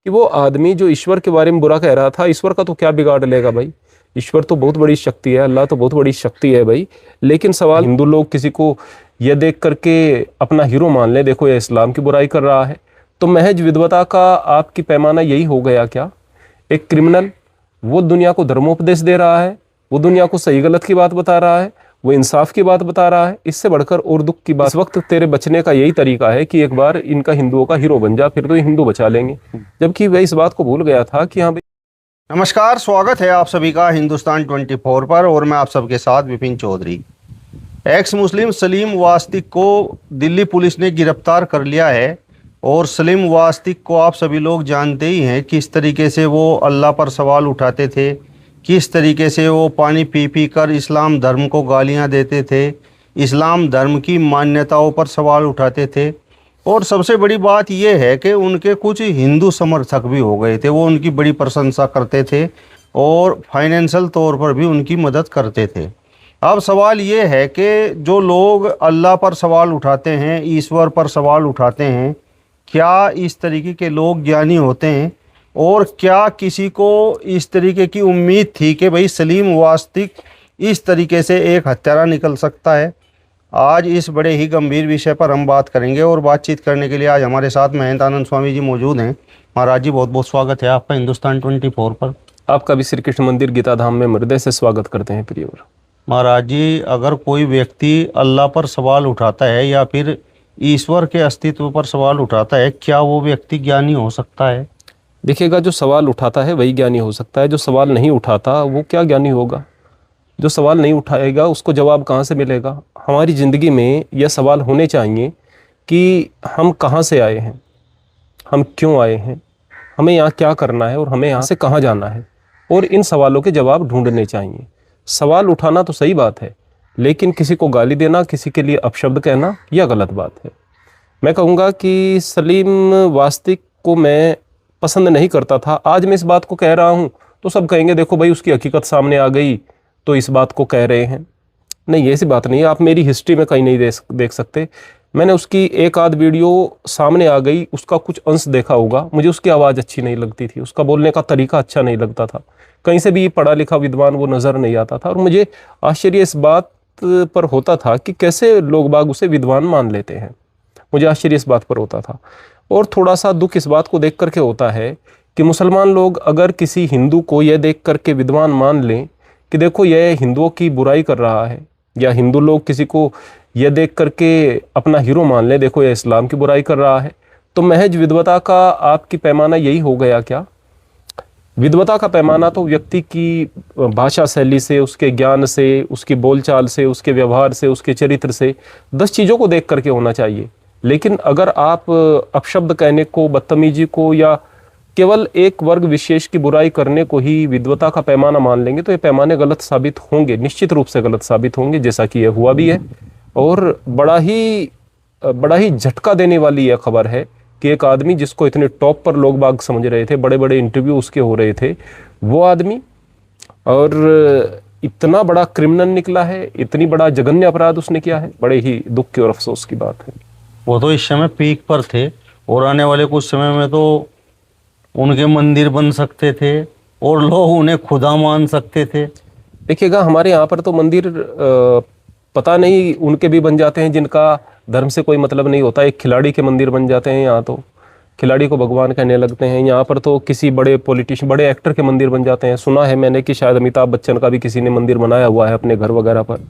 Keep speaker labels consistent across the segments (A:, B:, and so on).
A: कि वो आदमी जो ईश्वर के बारे में बुरा कह रहा था, ईश्वर का तो क्या बिगाड़ लेगा भाई। ईश्वर तो बहुत बड़ी शक्ति है, अल्लाह तो बहुत बड़ी शक्ति है भाई। लेकिन सवाल, हिंदू लोग किसी को यह देख करके अपना हीरो मान ले, देखो यह इस्लाम की बुराई कर रहा है, तो महज विद्वता का आपकी पैमाना यही हो गया क्या? एक क्रिमिनल, वो दुनिया को धर्मोपदेश दे रहा है, वो दुनिया को सही गलत की बात बता रहा है, वो इंसाफ की बात बता रहा है। इससे बढ़कर और दुख की बात, इस वक्त तेरे बचने का यही तरीका है कि एक बार इनका हिंदुओं का हीरो बन जा, फिर तो ये हिंदू बचा लेंगे। जबकि वह इस बात को भूल गया था कि हाँ भाई।
B: नमस्कार, स्वागत है आप सभी का हिंदुस्तान 24 पर और मैं आप सबके साथ विपिन चौधरी। एक्स मुस्लिम सलीम वास्तिक को दिल्ली पुलिस ने गिरफ्तार कर लिया है और सलीम वास्तिक को आप सभी लोग जानते ही हैं किस तरीके से वो अल्लाह पर सवाल उठाते थे, किस तरीके से वो पानी पी पी कर इस्लाम धर्म को गालियां देते थे, इस्लाम धर्म की मान्यताओं पर सवाल उठाते थे। और सबसे बड़ी बात यह है कि उनके कुछ हिंदू समर्थक भी हो गए थे, वो उनकी बड़ी प्रशंसा करते थे और फाइनेंशियल तौर पर भी उनकी मदद करते थे। अब सवाल ये है कि जो लोग अल्लाह पर सवाल उठाते हैं, ईश्वर पर सवाल उठाते हैं, क्या इस तरीके के लोग ज्ञानी होते हैं? और क्या किसी को इस तरीके की उम्मीद थी कि भाई सलीम वास्तिक इस तरीके से एक हत्यारा निकल सकता है? आज इस बड़े ही गंभीर विषय पर हम बात करेंगे और बातचीत करने के लिए आज हमारे साथ महंत आनंद स्वामी जी मौजूद हैं। महाराज जी, बहुत बहुत स्वागत है आपका हिंदुस्तान 24 पर।
A: आपका भी श्री कृष्ण मंदिर गीता धाम में हृदय से स्वागत करते हैं प्रियवर।
B: महाराज जी, अगर कोई व्यक्ति अल्लाह पर सवाल उठाता है या फिर ईश्वर के अस्तित्व पर सवाल उठाता है, क्या वो व्यक्ति ज्ञानी हो सकता है?
A: देखिएगा, जो सवाल उठाता है वही ज्ञानी हो सकता है, जो सवाल नहीं उठाता वो क्या ज्ञानी होगा? जो सवाल नहीं उठाएगा उसको जवाब कहाँ से मिलेगा? हमारी ज़िंदगी में यह सवाल होने चाहिए कि हम कहाँ से आए हैं, हम क्यों आए हैं, हमें यहाँ क्या करना है और हमें यहाँ से कहाँ जाना है, और इन सवालों के जवाब ढूंढने चाहिए। सवाल उठाना तो सही बात है, लेकिन किसी को गाली देना, किसी के लिए अपशब्द कहना, यह गलत बात है। मैं कहूँगा कि सलीम वास्तिक को मैं पसंद नहीं करता था। आज मैं इस बात को कह रहा हूँ तो सब कहेंगे देखो भाई उसकी हकीकत सामने आ गई तो इस बात को कह रहे हैं। नहीं, ऐसी बात नहीं है। आप मेरी हिस्ट्री में कहीं नहीं देख सकते। मैंने उसकी एक आध वीडियो सामने आ गई, उसका कुछ अंश देखा होगा। मुझे उसकी आवाज़ अच्छी नहीं लगती थी, उसका बोलने का तरीका अच्छा नहीं लगता था, कहीं से भी पढ़ा लिखा विद्वान वो नज़र नहीं आता था। और मुझे आश्चर्य इस बात पर होता था कि कैसे लोग बाग उसे विद्वान मान लेते हैं। मुझे आश्चर्य इस बात पर होता था। और थोड़ा सा दुख इस बात को देख करके होता है कि मुसलमान लोग अगर किसी हिंदू को यह देख करके विद्वान मान लें कि देखो यह हिंदुओं की बुराई कर रहा है, या हिंदू लोग किसी को यह देख करके अपना हीरो मान लें, देखो यह इस्लाम की बुराई कर रहा है, तो महज विद्वता का आपकी पैमाना यही हो गया क्या? विद्वता का पैमाना तो व्यक्ति की भाषा शैली से, उसके ज्ञान से, उसकी बोलचाल से, उसके व्यवहार से, उसके चरित्र से, 10 चीज़ों को देख करके होना चाहिए। लेकिन अगर आप अपशब्द कहने को, बदतमीजी को, या केवल एक वर्ग विशेष की बुराई करने को ही विद्वता का पैमाना मान लेंगे तो ये पैमाने गलत साबित होंगे, निश्चित रूप से गलत साबित होंगे, जैसा कि यह हुआ भी है। और बड़ा ही झटका देने वाली यह खबर है कि एक आदमी जिसको इतने टॉप पर लोग बाग समझ रहे थे, बड़े बड़े इंटरव्यू उसके हो रहे थे, वो आदमी और इतना बड़ा क्रिमिनल निकला है, इतनी बड़ा जघन्य अपराध उसने किया है। बड़े ही दुख की और अफसोस की बात है।
B: वो तो इस समय पीक पर थे और आने वाले कुछ समय में तो उनके मंदिर बन सकते थे और लोग उन्हें खुदा मान सकते थे।
A: देखिएगा, हमारे यहाँ पर तो मंदिर पता नहीं उनके भी बन जाते हैं जिनका धर्म से कोई मतलब नहीं होता। एक खिलाड़ी के मंदिर बन जाते हैं यहाँ, तो खिलाड़ी को भगवान कहने लगते हैं। यहाँ पर तो किसी बड़े पॉलिटिशियन, बड़े एक्टर के मंदिर बन जाते हैं। सुना है मैंने कि शायद अमिताभ बच्चन का भी किसी ने मंदिर बनाया हुआ है अपने घर वगैरह पर।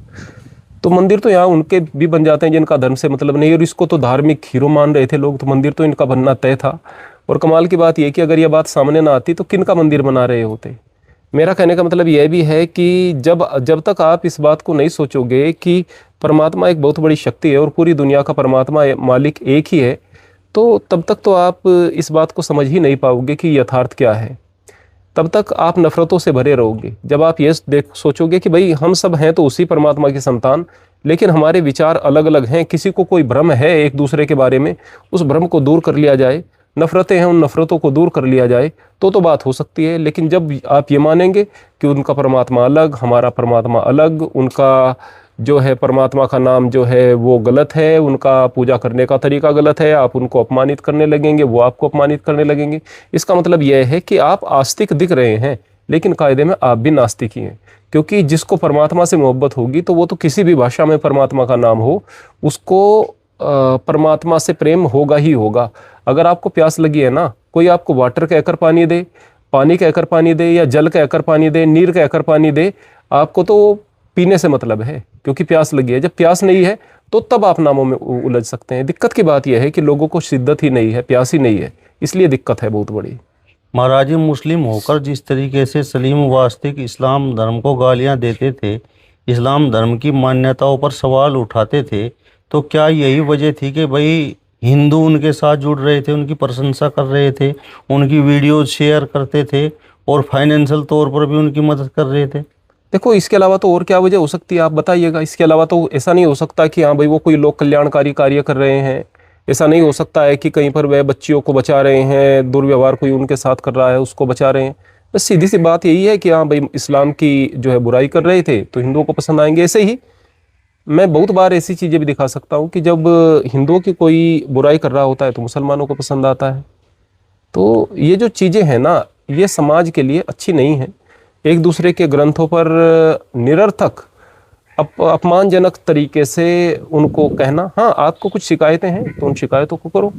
A: तो मंदिर तो यहाँ उनके भी बन जाते हैं जिनका धर्म से मतलब नहीं। और इसको तो धार्मिक हीरो मान रहे थे लोग, तो मंदिर तो इनका बनना तय था। और कमाल की बात यह कि अगर यह बात सामने ना आती तो किन का मंदिर बना रहे होते। मेरा कहने का मतलब यह भी है कि जब तक आप इस बात को नहीं सोचोगे कि परमात्मा एक बहुत बड़ी शक्ति है और पूरी दुनिया का परमात्मा मालिक एक ही है, तो तब तक तो आप इस बात को समझ ही नहीं पाओगे कि यथार्थ क्या है। तब तक आप नफरतों से भरे रहोगे। जब आप ये सोचोगे कि भाई हम सब हैं तो उसी परमात्मा की संतान, लेकिन हमारे विचार अलग अलग हैं, किसी को कोई भ्रम है एक दूसरे के बारे में, उस भ्रम को दूर कर लिया जाए, नफरतें हैं उन नफरतों को दूर कर लिया जाए, तो बात हो सकती है। लेकिन जब आप ये मानेंगे कि उनका परमात्मा अलग, हमारा परमात्मा अलग, उनका जो है परमात्मा का नाम जो है वो गलत है, उनका पूजा करने का तरीका गलत है, आप उनको अपमानित करने लगेंगे, वो आपको अपमानित करने लगेंगे। इसका मतलब यह है कि आप आस्तिक दिख रहे हैं लेकिन कायदे में आप भी नास्तिक ही हैं। क्योंकि जिसको परमात्मा से मोहब्बत होगी तो वो तो किसी भी भाषा में परमात्मा का नाम हो उसको परमात्मा से प्रेम होगा ही होगा। अगर आपको प्यास लगी है ना, कोई आपको वाटर कहकर पानी दे, पानी कहकर पानी दे, या जल कहकर पानी दे, नीर कहकर पानी दे, आपको तो पीने से मतलब है क्योंकि प्यास लगी है। जब प्यास नहीं है तो तब आप नामों में उलझ सकते हैं। दिक्कत की बात यह है कि लोगों को शिद्दत ही नहीं है, प्यास ही नहीं है, इसलिए दिक्कत है बहुत बड़ी।
B: महाराज, मुस्लिम होकर जिस तरीके से सलीम वास्तिक इस्लाम धर्म को गालियां देते थे, इस्लाम धर्म की मान्यताओं पर सवाल उठाते थे, तो क्या यही वजह थी कि भाई हिंदू उनके साथ जुड़ रहे थे, उनकी प्रशंसा कर रहे थे, उनकी वीडियोज शेयर करते थे और फाइनेंशियल तौर पर भी उनकी मदद कर रहे थे?
A: देखो, इसके अलावा तो और क्या वजह हो सकती है, आप बताइएगा। इसके अलावा तो ऐसा नहीं हो सकता कि हाँ भाई वो कोई लोक कल्याणकारी कार्य कर रहे हैं। ऐसा नहीं हो सकता है कि कहीं पर वह बच्चियों को बचा रहे हैं, दुर्व्यवहार कोई उनके साथ कर रहा है उसको बचा रहे हैं। बस सीधी सी बात यही है कि हाँ भाई इस्लाम की जो है बुराई कर रहे थे तो हिंदुओं को पसंद आएंगे। ऐसे ही मैं बहुत बार ऐसी चीज़ें भी दिखा सकता हूँ कि जब हिंदुओं की कोई बुराई कर रहा होता है तो मुसलमानों को पसंद आता है। तो ये जो चीज़ें हैं ना, ये समाज के लिए अच्छी नहीं है। एक दूसरे के ग्रंथों पर निरर्थक अपमानजनक तरीके से उनको कहना। हाँ, आपको कुछ शिकायतें हैं तो उन शिकायतों को करो,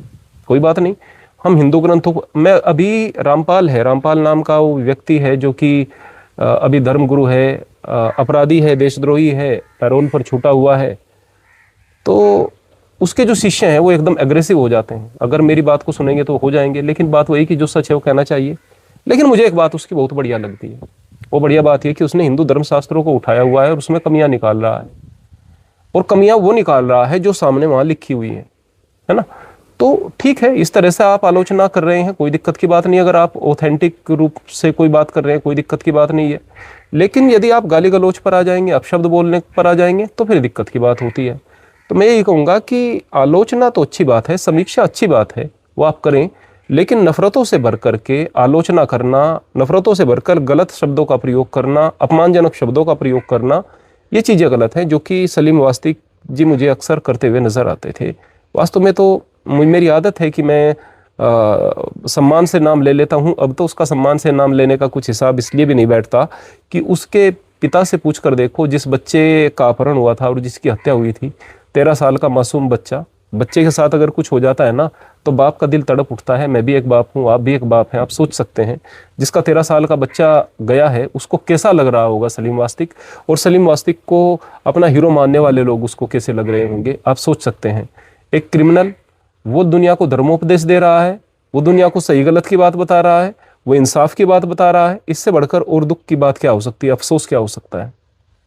A: कोई बात नहीं। हम हिंदू ग्रंथों को, मैं अभी रामपाल नाम का वो व्यक्ति है जो कि अभी धर्मगुरु है, अपराधी है, देशद्रोही है, पैरोल पर छूटा हुआ है। तो उसके जो शिष्य हैं वो एकदम एग्रेसिव हो जाते हैं। अगर मेरी बात को सुनेंगे तो हो जाएंगे, लेकिन बात वही कि जो सच है वो कहना चाहिए। लेकिन मुझे एक बात उसकी बहुत बढ़िया लगती है। वो बढ़िया बात यह कि उसने हिंदू धर्मशास्त्रों को उठाया हुआ है और उसमें कमियां निकाल रहा है, और कमियां वो निकाल रहा है जो सामने वहां लिखी हुई है ना। तो ठीक है, इस तरह से आप आलोचना कर रहे हैं, कोई दिक्कत की बात नहीं। अगर आप ऑथेंटिक रूप से कोई बात कर रहे हैं, कोई दिक्कत की बात नहीं है। लेकिन यदि आप गाली गलौच पर आ जाएंगे, अपशब्द बोलने पर आ जाएंगे, तो फिर दिक्कत की बात होती है। तो मैं यही कहूँगा कि आलोचना तो अच्छी बात है, समीक्षा अच्छी बात है, वो आप करें, लेकिन नफरतों से भर करके आलोचना करना, नफरतों से भरकर गलत शब्दों का प्रयोग करना, अपमानजनक शब्दों का प्रयोग करना, ये चीज़ें गलत हैं, जो कि सलीम वास्तिक जी मुझे अक्सर करते हुए नज़र आते थे। वास्तव में तो मेरी आदत है कि मैं सम्मान से नाम ले लेता हूँ। अब तो उसका सम्मान से नाम लेने का कुछ हिसाब इसलिए भी नहीं बैठता कि उसके पिता से पूछ कर देखो, जिस बच्चे का अपहरण हुआ था और जिसकी हत्या हुई थी, 13 साल का मासूम बच्चे के साथ अगर कुछ हो जाता है ना तो बाप का दिल तड़प उठता है। मैं भी एक बाप हूँ, आप भी एक बाप हैं। आप सोच सकते हैं जिसका 13 साल का बच्चा गया है उसको कैसा लग रहा होगा सलीम वास्तिक, और सलीम वास्तिक को अपना हीरो मानने वाले लोग उसको कैसे लग रहे होंगे, आप सोच सकते हैं। एक क्रिमिनल, वो दुनिया को धर्मोपदेश दे रहा है, वो दुनिया को सही गलत की बात बता रहा है, वो इंसाफ की बात बता रहा है। इससे बढ़कर और दुख की बात क्या हो सकती है, अफसोस क्या हो सकता है।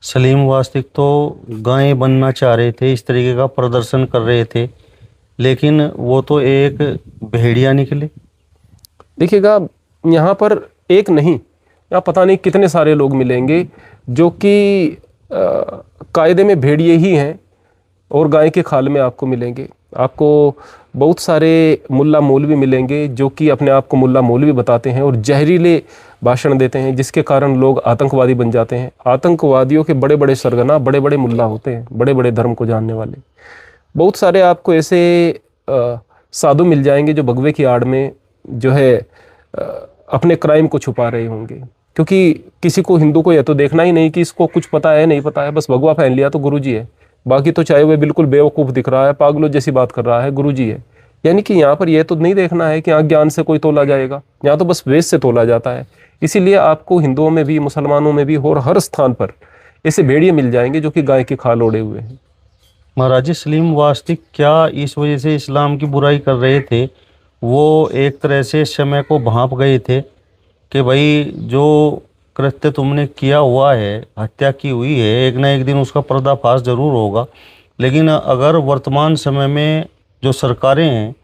B: सलीम वास्तिक तो गाय बनना चाह रहे थे, इस तरीके का प्रदर्शन कर रहे थे, लेकिन वो तो एक भेड़िया निकले।
A: देखिएगा, यहाँ पर एक नहीं, यहाँ पता नहीं कितने सारे लोग मिलेंगे जो कि कायदे में भेड़िए ही हैं और गाय के खाल में आपको मिलेंगे। आपको बहुत सारे मुल्ला मौलवी मिलेंगे जो कि अपने आप को मुल्ला मौलवी बताते हैं और जहरीले भाषण देते हैं, जिसके कारण लोग आतंकवादी बन जाते हैं। आतंकवादियों के बड़े बड़े सरगना बड़े बड़े मुल्ला होते हैं, बड़े बड़े धर्म को जानने वाले। बहुत सारे आपको ऐसे साधु मिल जाएंगे जो भगवे की आड़ में जो है अपने क्राइम को छुपा रहे होंगे, क्योंकि किसी को, हिंदू को यह तो देखना ही नहीं कि इसको कुछ पता है नहीं पता है, बस भगवा पहन लिया तो गुरुजी है। बाकी तो चाहे वह बिल्कुल बेवकूफ़ दिख रहा है, पागलों जैसी बात कर रहा है, गुरुजी है। यानी कि यहाँ पर यह तो नहीं देखना है कि यहाँ ज्ञान से कोई तोला जाएगा, यहाँ तो बस वेश से तोला जाता है। इसीलिए आपको हिंदुओं में भी, मुसलमानों में भी और हर स्थान पर ऐसे भेड़िए मिल जाएंगे जो कि गाय की खाल ओढ़े हुए हैं।
B: महाराज जी, सलीम वास्तिक क्या इस वजह से इस्लाम की बुराई कर रहे थे? वो एक तरह से समय को भांप गए थे कि भाई जो कृत्य तुमने किया हुआ है, हत्या की हुई है, एक ना एक दिन उसका पर्दाफाश जरूर होगा। लेकिन अगर वर्तमान समय में जो सरकारें हैं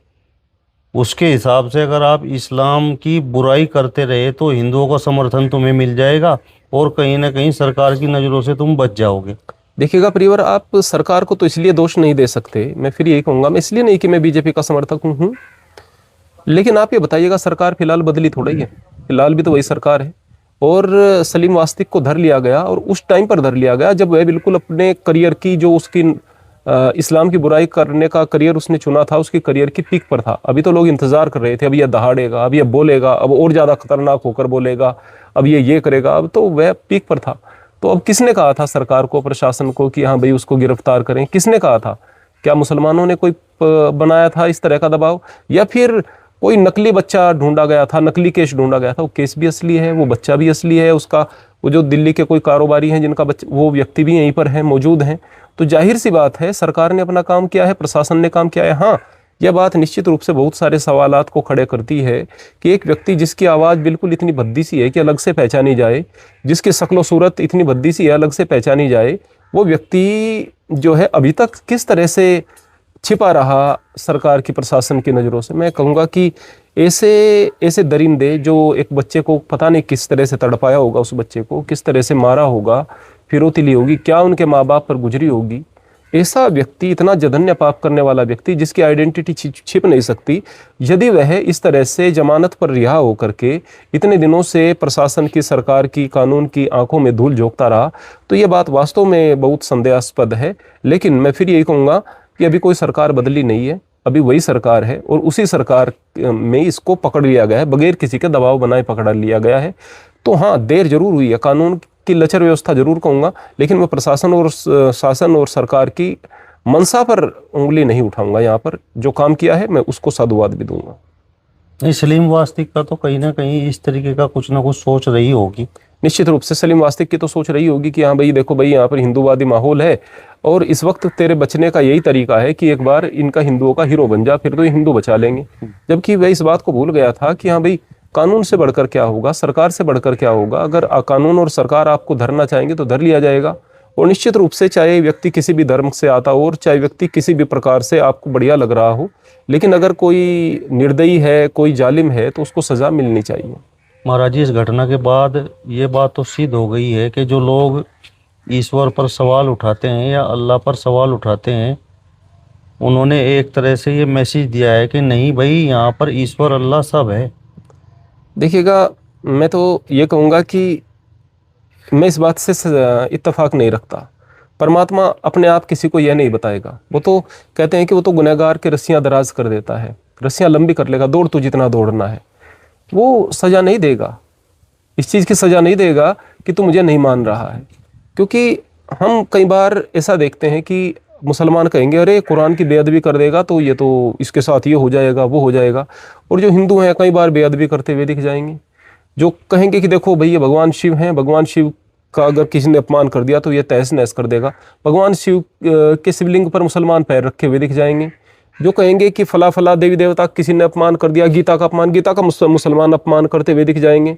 B: उसके हिसाब से अगर आप इस्लाम की बुराई करते रहे तो हिंदुओं का समर्थन तुम्हें मिल जाएगा और कहीं ना कहीं सरकार की नज़रों से तुम बच जाओगे।
A: देखिएगा परिवार, आप सरकार को तो इसलिए दोष नहीं दे सकते। मैं फिर यही कहूँगा, मैं इसलिए नहीं कि मैं बीजेपी का समर्थक हूँ, लेकिन आप ये बताइएगा सरकार फिलहाल बदली थोड़ा ही है, फिलहाल भी तो वही सरकार है। और सलीम वास्तिक को धर लिया गया, और उस टाइम पर धर लिया गया जब वह बिल्कुल अपने करियर की, जो उसकी इस्लाम की बुराई करने का करियर उसने चुना था, उसकी करियर की पीक पर था। अभी तो लोग इंतजार कर रहे थे, अब यह दहाड़ेगा, अब यह बोलेगा, अब और ज़्यादा खतरनाक होकर बोलेगा, अब ये करेगा। अब तो वह पीक पर था। तो अब किसने कहा था सरकार को, प्रशासन को कि हाँ भाई उसको गिरफ्तार करें? किसने कहा था? क्या मुसलमानों ने कोई बनाया था इस तरह का दबाव, या फिर कोई नकली बच्चा ढूंढा गया था, नकली केस ढूंढा गया था? वो केस भी असली है, वो बच्चा भी असली है, उसका वो जो दिल्ली के कोई कारोबारी हैं जिनका बच्चा, वो व्यक्ति भी यहीं पर है, मौजूद हैं। तो जाहिर सी बात है सरकार ने अपना काम किया है, प्रशासन ने काम किया है। हाँ, यह बात निश्चित रूप से बहुत सारे सवालात को खड़े करती है कि एक व्यक्ति जिसकी आवाज़ बिल्कुल इतनी भद्दी सी है कि अलग से पहचानी जाए, जिसकी शक्ल सूरत इतनी भद्दी सी है अलग से पहचानी जाए, वो व्यक्ति जो है अभी तक किस तरह से छिपा रहा सरकार की, प्रशासन की नज़रों से। मैं कहूँगा कि ऐसे दरिंदे जो एक बच्चे को पता नहीं किस तरह से तड़पाया होगा, उस बच्चे को किस तरह से मारा होगा, फिरौती ली होगी, क्या उनके माँ बाप पर गुजरी होगी, ऐसा व्यक्ति, इतना जघन्य पाप करने वाला व्यक्ति जिसकी आइडेंटिटी छिप नहीं सकती, यदि वह इस तरह से जमानत पर रिहा होकर के इतने दिनों से प्रशासन की, सरकार की, कानून की आंखों में धूल झोंकता रहा, तो यह बात वास्तव में बहुत संदेहास्पद है। लेकिन मैं फिर यही कहूँगा कि अभी कोई सरकार बदली नहीं है, अभी वही सरकार है, और उसी सरकार में इसको पकड़ लिया गया है, बगैर किसी के दबाव बनाए पकड़ लिया गया है। तो हाँ, देर जरूर हुई है, कानून की लचर व्यवस्था जरूर कहूँगा, लेकिन मैं प्रशासन और शासन और सरकार की मंशा पर उंगली नहीं उठाऊंगा। यहाँ पर जो काम किया है मैं उसको साधुवाद भी दूंगा।
B: नहीं, सलीम वास्तिक का तो कहीं ना कहीं इस तरीके का कुछ ना कुछ सोच रही होगी।
A: निश्चित रूप से सलीम वास्तिक की तो सोच रही होगी कि हाँ भाई देखो भाई, यहाँ पर हिंदूवादी माहौल है, और इस वक्त तेरे बचने का यही तरीका है कि एक बार इनका हिंदुओं का हीरो बन जा, फिर तो ये हिंदू बचा लेंगे। जबकि वह इस बात को भूल गया था कि हाँ भाई, कानून से बढ़कर क्या होगा, सरकार से बढ़कर क्या होगा। अगर कानून और सरकार आपको धरना चाहेंगे तो धर लिया जाएगा। और निश्चित रूप से चाहे व्यक्ति किसी भी धर्म से आता हो, और चाहे व्यक्ति किसी भी प्रकार से आपको बढ़िया लग रहा हो, लेकिन अगर कोई निर्दयी है, कोई जालिम है, तो उसको सजा मिलनी चाहिए।
B: महाराज जी, इस घटना के बाद ये बात तो सिद्ध हो गई है कि जो लोग ईश्वर पर सवाल उठाते हैं या अल्लाह पर सवाल उठाते हैं, उन्होंने एक तरह से ये मैसेज दिया है कि नहीं भाई, यहाँ पर ईश्वर अल्लाह सब है।
A: देखिएगा, मैं तो ये कहूँगा कि मैं इस बात से इत्तेफाक नहीं रखता। परमात्मा अपने आप किसी को यह नहीं बताएगा। वो तो कहते हैं कि वो तो गुनहगार के रस्सियाँ दराज कर देता है, रस्सियाँ लंबी कर लेगा, दौड़ तो जितना दौड़ना है। वो सज़ा नहीं देगा, इस चीज़ की सज़ा नहीं देगा कि तू मुझे नहीं मान रहा है। क्योंकि हम कई बार ऐसा देखते हैं कि मुसलमान कहेंगे अरे कुरान की बेअदबी कर देगा तो ये तो इसके साथ ये हो जाएगा, वो हो जाएगा। और जो हिंदू हैं कई बार बेअदबी करते हुए दिख जाएंगे, जो कहेंगे कि देखो भई ये भगवान शिव हैं, भगवान शिव का अगर किसी ने अपमान कर दिया तो ये तहस नहस कर देगा। भगवान शिव के शिवलिंग पर मुसलमान पैर रखे हुए दिख जाएंगे। जो कहेंगे कि फला फला देवी देवता किसी ने अपमान कर दिया, गीता का अपमान, गीता का मुसलमान अपमान करते हुए दिख जाएंगे।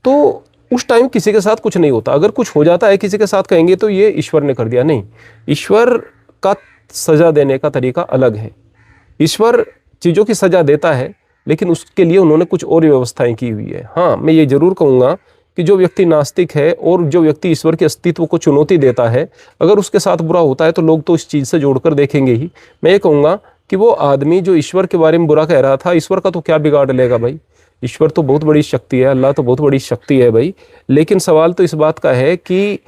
A: तो उस टाइम किसी के साथ कुछ नहीं होता। अगर कुछ हो जाता है किसी के साथ, कहेंगे तो ये ईश्वर ने कर दिया। नहीं, ईश्वर का सजा देने का तरीका अलग है। ईश्वर चीज़ों की सजा देता है, लेकिन उसके लिए उन्होंने कुछ और व्यवस्थाएं की हुई है। हाँ, मैं ये जरूर कहूँगा कि जो व्यक्ति नास्तिक है और जो व्यक्ति ईश्वर के अस्तित्व को चुनौती देता है, अगर उसके साथ बुरा होता है तो लोग तो इस चीज़ से जोड़कर देखेंगे ही। मैं ये कहूँगा कि वो आदमी जो ईश्वर के बारे में बुरा कह रहा था, ईश्वर का तो क्या बिगाड़ लेगा भाई। ईश्वर तो बहुत बड़ी शक्ति है, अल्लाह तो बहुत बड़ी शक्ति है भाई। लेकिन सवाल तो इस बात का है कि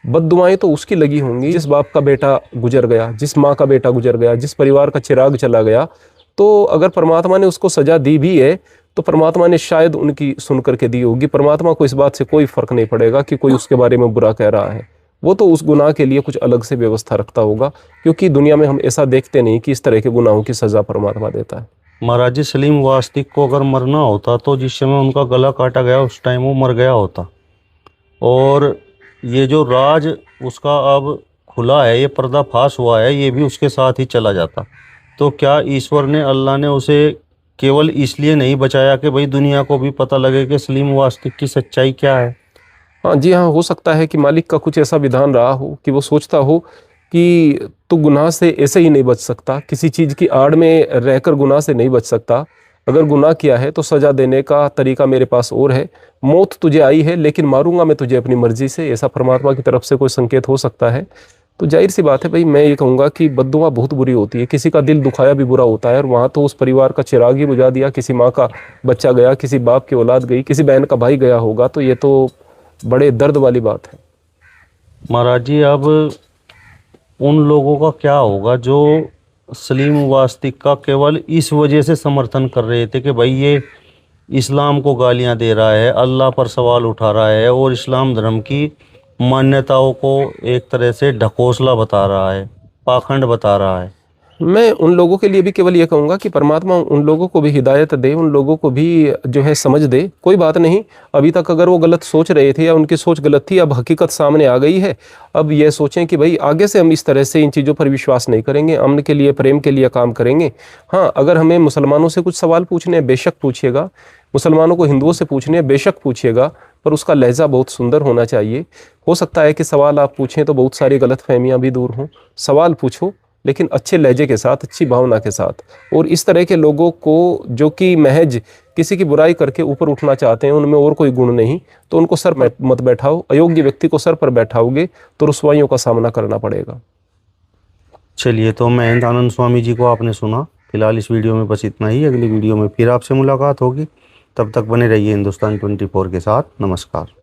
A: बद्दुआएं तो उसकी लगी होंगी जिस बाप का बेटा गुजर गया, जिस माँ का बेटा गुजर गया, जिस परिवार का चिराग चला गया। तो अगर परमात्मा ने उसको सजा दी भी है तो परमात्मा ने शायद उनकी सुन करके दी होगी। परमात्मा को इस बात से कोई फ़र्क नहीं पड़ेगा कि कोई उसके बारे में बुरा कह रहा है। वो तो उस गुनाह के लिए कुछ अलग से व्यवस्था रखता होगा, क्योंकि दुनिया में हम ऐसा देखते नहीं कि इस तरह के गुनाहों की सज़ा परमात्मा देता है।
B: महाराज जी, सलीम वास्तिक को अगर मरना होता तो जिस समय उनका गला काटा गया उस टाइम वो मर गया होता, और ये जो राज उसका अब खुला है, ये पर्दाफाश हुआ है, ये भी उसके साथ ही चला जाता। तो क्या ईश्वर ने, अल्लाह ने उसे केवल इसलिए नहीं बचाया कि भाई दुनिया को भी पता लगे कि सलीम वास्तिक की सच्चाई क्या है?
A: हाँ जी, हाँ, हो सकता है कि मालिक का कुछ ऐसा विधान रहा हो कि वो सोचता हो कि तू गुनाह से ऐसे ही नहीं बच सकता, किसी चीज़ की आड़ में रहकर गुनाह से नहीं बच सकता। अगर गुनाह किया है तो सज़ा देने का तरीका मेरे पास और है। मौत तुझे आई है लेकिन मारूंगा मैं तुझे अपनी मर्जी से, ऐसा परमात्मा की तरफ से कोई संकेत हो सकता है। तो जाहिर सी बात है भाई, मैं ये कहूँगा कि बद्दुआ बहुत बुरी होती है। किसी का दिल दुखाया भी बुरा होता है, और वहाँ तो उस परिवार का चिराग ही बुझा दिया, किसी माँ का बच्चा गया, किसी बाप की औलाद गई, किसी बहन का भाई गया होगा, तो ये तो बड़े दर्द वाली बात है।
B: महाराज जी, अब उन लोगों का क्या होगा जो सलीम वास्तिक का केवल इस वजह से समर्थन कर रहे थे कि भाई ये इस्लाम को गालियां दे रहा है, अल्लाह पर सवाल उठा रहा है और इस्लाम धर्म की मान्यताओं को एक तरह से ढकोसला बता रहा है, पाखंड बता रहा है।
A: मैं उन लोगों के लिए भी केवल ये कहूँगा कि परमात्मा उन लोगों को भी हिदायत दे, उन लोगों को भी जो है समझ दे। कोई बात नहीं, अभी तक अगर वो गलत सोच रहे थे या उनकी सोच गलत थी, अब हकीकत सामने आ गई है। अब ये सोचें कि भाई आगे से हम इस तरह से इन चीज़ों पर विश्वास नहीं करेंगे, अमन के लिए, प्रेम के लिए काम करेंगे। हाँ, अगर हमें मुसलमानों से कुछ सवाल पूछने हैं, बेशक पूछिएगा। मुसलमानों को हिंदुओं से पूछने हैं, बेशक पूछिएगा, पर उसका लहजा बहुत सुंदर होना चाहिए। हो सकता है कि सवाल आप पूछें तो बहुत सारी गलत फहमियाँ भी दूर हों। सवाल पूछो लेकिन अच्छे लहजे के साथ, अच्छी भावना के साथ। और इस तरह के लोगों को जो कि महज किसी की बुराई करके ऊपर उठना चाहते हैं, उनमें और कोई गुण नहीं, तो उनको सर पर मत बैठाओ। अयोग्य व्यक्ति को सर पर बैठाओगे तो रुसवाइयों का सामना करना पड़ेगा।
B: चलिए, तो महेंद्र आनंद स्वामी जी को आपने सुना। फिलहाल इस वीडियो में बस इतना ही। अगली वीडियो में फिर आपसे मुलाकात होगी। तब तक बने रहिए हिंदुस्तान 24 के साथ। नमस्कार।